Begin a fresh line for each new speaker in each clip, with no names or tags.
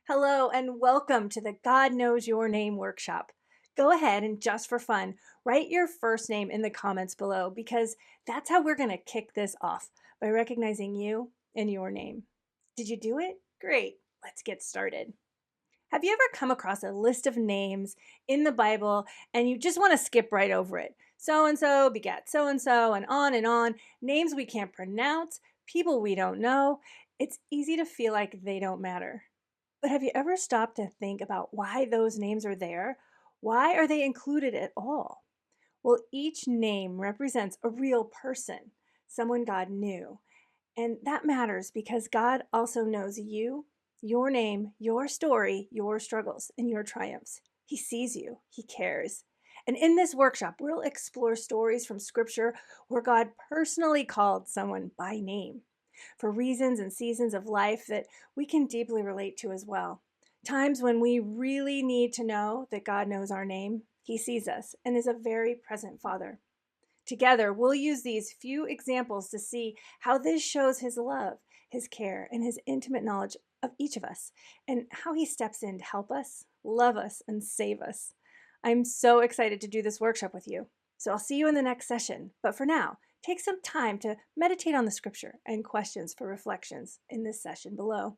Hello and welcome to the God Knows Your Name workshop. Go ahead and just for fun, write your first name in the comments below because that's how we're going to kick this off by recognizing you and your name. Did you do it? Great. Let's get started. Have you ever come across a list of names in the Bible and you just want to skip right over it? So and so begat so and on, names we can't pronounce, people we don't know. It's easy to feel like they don't matter. But have you ever stopped to think about why those names are there? Why are they included at all? Well, each name represents a real person, someone God knew. And that matters because God also knows you, your name, your story, your struggles, and your triumphs. He sees you, He cares. And in this workshop, we'll explore stories from Scripture where God personally called someone by name for reasons and seasons of life that we can deeply relate to as well. Times when we really need to know that God knows our name, He sees us, and is a very present Father. Together, we'll use these few examples to see how this shows His love, His care, and His intimate knowledge of each of us, and how He steps in to help us, love us, and save us. I'm so excited to do this workshop with you. So I'll see you in the next session. But for now, take some time to meditate on the scripture and questions for reflections in this session below.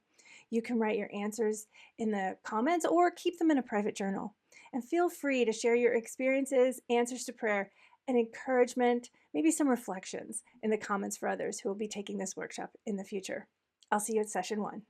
You can write your answers in the comments or keep them in a private journal. And feel free to share your experiences, answers to prayer, and encouragement, maybe some reflections in the comments for others who will be taking this workshop in the future. I'll see you at session 1.